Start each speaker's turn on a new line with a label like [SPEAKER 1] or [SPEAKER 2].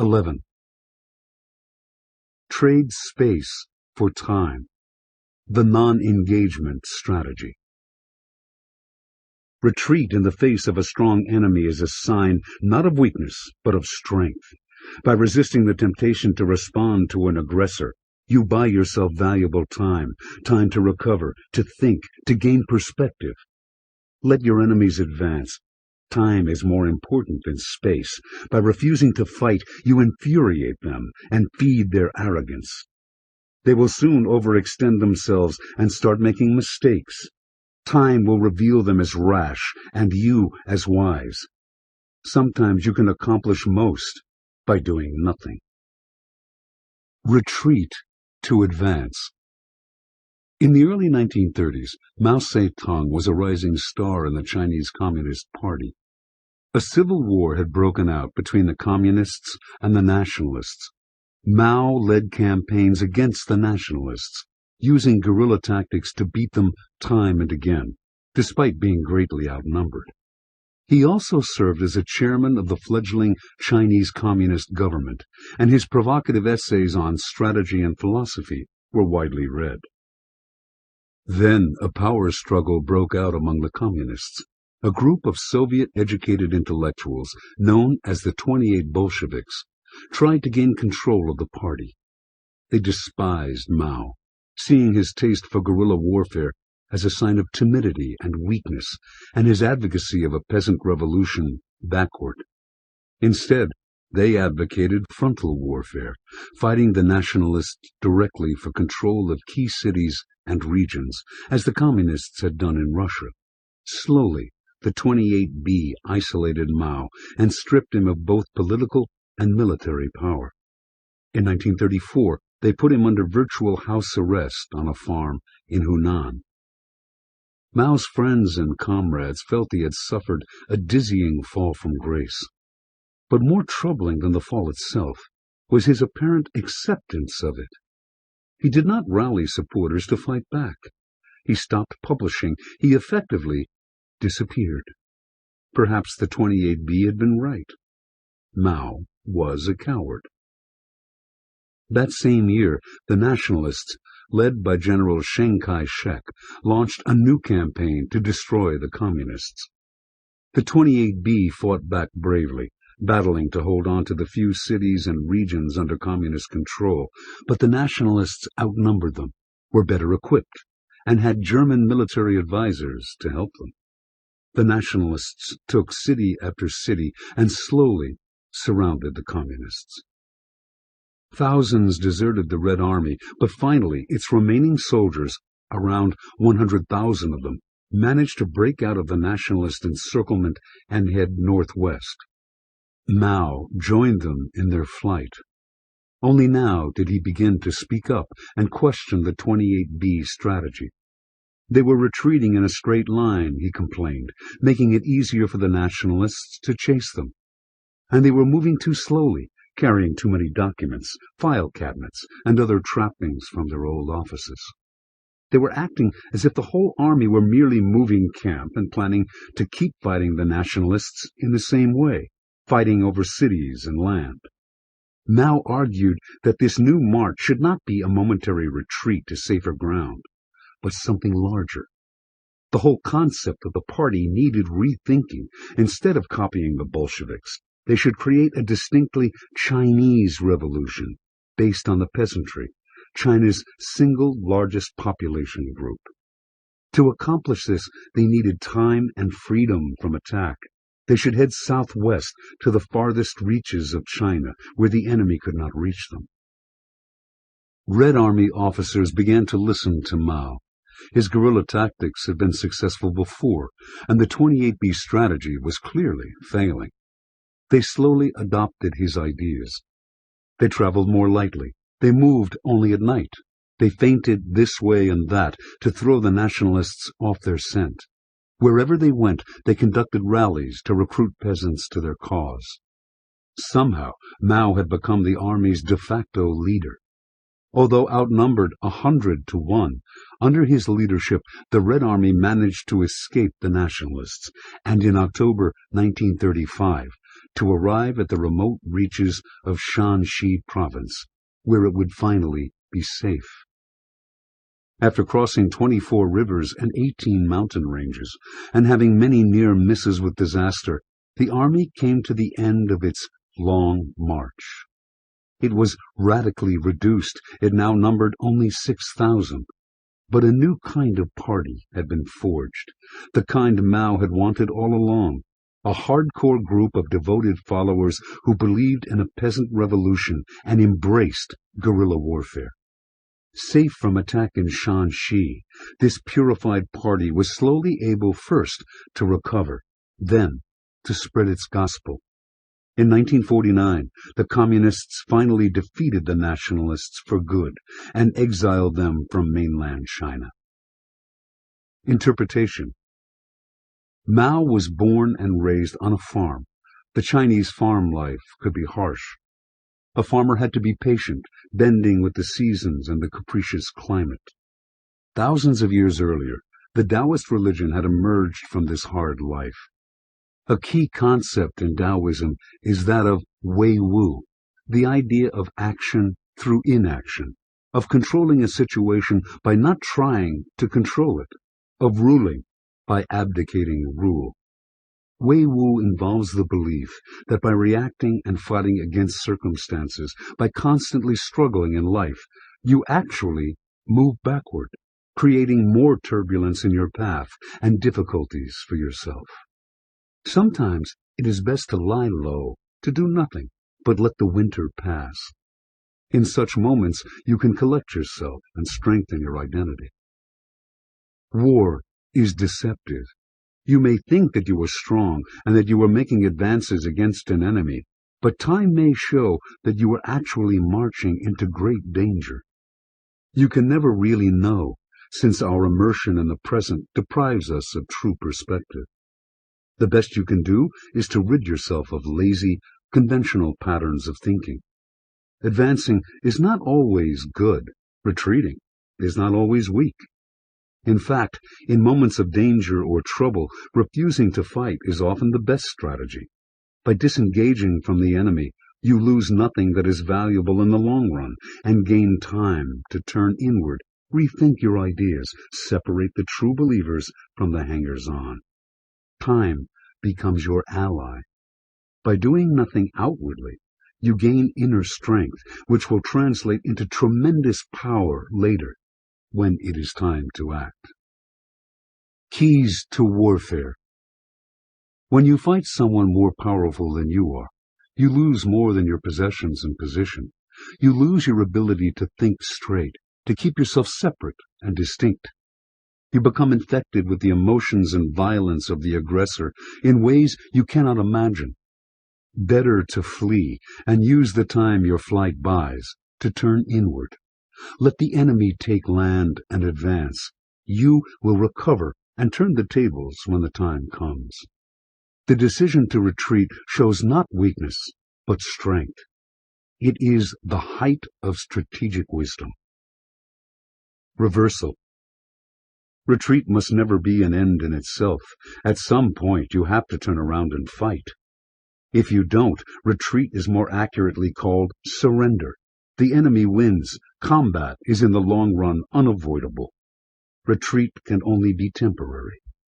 [SPEAKER 1] 11. Trade space for time. The non-engagement strategy. Retreat in the face of a strong enemy is a sign not of weakness, but of strength. By resisting the temptation to respond to an aggressor, you buy yourself valuable time to recover, to think, to gain perspective. Let your enemies advance. Time is more important than space. By refusing to fight, you infuriate them and feed their arrogance. They will soon overextend themselves and start making mistakes. Time will reveal them as rash and you as wise. Sometimes you can accomplish most by doing nothing. Retreat to advance. In the early 1930s, Mao Zedong was a rising star in the Chinese Communist Party. A civil war had broken out between the Communists and the Nationalists. Mao led campaigns against the Nationalists, using guerrilla tactics to beat them time and again, despite being greatly outnumbered. He also served as a chairman of the fledgling Chinese Communist government, and his provocative essays on strategy and philosophy were widely read. Then a power struggle broke out among the Communists. A group of Soviet-educated intellectuals, known as the 28 Bolsheviks, tried to gain control of the party. They despised Mao, seeing his taste for guerrilla warfare as a sign of timidity and weakness, and his advocacy of a peasant revolution backward. Instead, they advocated frontal warfare, fighting the nationalists directly for control of key cities and regions, as the Communists had done in Russia. Slowly, the 28B isolated Mao and stripped him of both political and military power. In 1934, they put him under virtual house arrest on a farm in Hunan. Mao's friends and comrades felt he had suffered a dizzying fall from grace. But more troubling than the fall itself was his apparent acceptance of it. He did not rally supporters to fight back. He stopped publishing. He effectively disappeared. Perhaps the 28B had been right. Mao was a coward. That same year, the Nationalists, led by General Chiang Kai-shek, launched a new campaign to destroy the Communists. The 28B fought back bravely, battling to hold on to the few cities and regions under Communist control, but the Nationalists outnumbered them, were better equipped, and had German military advisors to help them. The Nationalists took city after city and slowly surrounded the Communists. Thousands deserted the Red Army, but finally its remaining soldiers, around 100,000 of them, managed to break out of the Nationalist encirclement and head northwest. Mao joined them in their flight. Only now did he begin to speak up and question the 28B strategy. They were retreating in a straight line, he complained, making it easier for the Nationalists to chase them. And they were moving too slowly, carrying too many documents, file cabinets, and other trappings from their old offices. They were acting as if the whole army were merely moving camp and planning to keep fighting the Nationalists in the same way, fighting over cities and land. Mao argued that this new march should not be a momentary retreat to safer ground, but something larger. The whole concept of the party needed rethinking. Instead of copying the Bolsheviks, they should create a distinctly Chinese revolution based on the peasantry, China's single largest population group. To accomplish this, they needed time and freedom from attack. They should head southwest to the farthest reaches of China, where the enemy could not reach them. Red Army officers began to listen to Mao. His guerrilla tactics had been successful before, and the 28B strategy was clearly failing. They slowly adopted his ideas. They traveled more lightly. They moved only at night. They feinted this way and that to throw the Nationalists off their scent. Wherever they went, they conducted rallies to recruit peasants to their cause. Somehow, Mao had become the army's de facto leader. Although outnumbered 100-1, under his leadership, the Red Army managed to escape the Nationalists, and in October 1935, to arrive at the remote reaches of Shanxi province, where it would finally be safe. After crossing 24 rivers and 18 mountain ranges, and having many near misses with disaster, the army came to the end of its long march. It was radically reduced. It now numbered only 6,000. But a new kind of party had been forged, the kind Mao had wanted all along, a hardcore group of devoted followers who believed in a peasant revolution and embraced guerrilla warfare. Safe from attack in Shanxi, this purified party was slowly able first to recover, then to spread its gospel. In 1949, the Communists finally defeated the Nationalists for good and exiled them from mainland China. Interpretation. Mao was born and raised on a farm. The Chinese farm life could be harsh. A farmer had to be patient, bending with the seasons and the capricious climate. Thousands of years earlier, the Taoist religion had emerged from this hard life. A key concept in Taoism is that of Wei Wu, the idea of action through inaction, of controlling a situation by not trying to control it, of ruling by abdicating rule. Wei Wu involves the belief that by reacting and fighting against circumstances, by constantly struggling in life, you actually move backward, creating more turbulence in your path and difficulties for yourself. Sometimes it is best to lie low, to do nothing, but let the winter pass. In such moments, you can collect yourself and strengthen your identity. War is deceptive. You may think that you are strong and that you are making advances against an enemy, but time may show that you are actually marching into great danger. You can never really know, since our immersion in the present deprives us of true perspective. The best you can do is to rid yourself of lazy, conventional patterns of thinking. Advancing is not always good. Retreating is not always weak. In fact, in moments of danger or trouble, refusing to fight is often the best strategy. By disengaging from the enemy, you lose nothing that is valuable in the long run and gain time to turn inward, rethink your ideas, separate the true believers from the hangers-on. Time becomes your ally. By doing nothing outwardly, you gain inner strength, which will translate into tremendous power later, when it is time to act. Keys to warfare. When you fight someone more powerful than you are, you lose more than your possessions and position. You lose your ability to think straight, to keep yourself separate and distinct. You become infected with the emotions and violence of the aggressor in ways you cannot imagine. Better to flee and use the time your flight buys to turn inward. Let the enemy take land and advance. You will recover and turn the tables when the time comes. The decision to retreat shows not weakness, but strength. It is the height of strategic wisdom. Reversal. Retreat must never be an end in itself. At some point, you have to turn around and fight. If you don't, retreat is more accurately called surrender. The enemy wins. Combat is in the long run unavoidable. Retreat can only be temporary.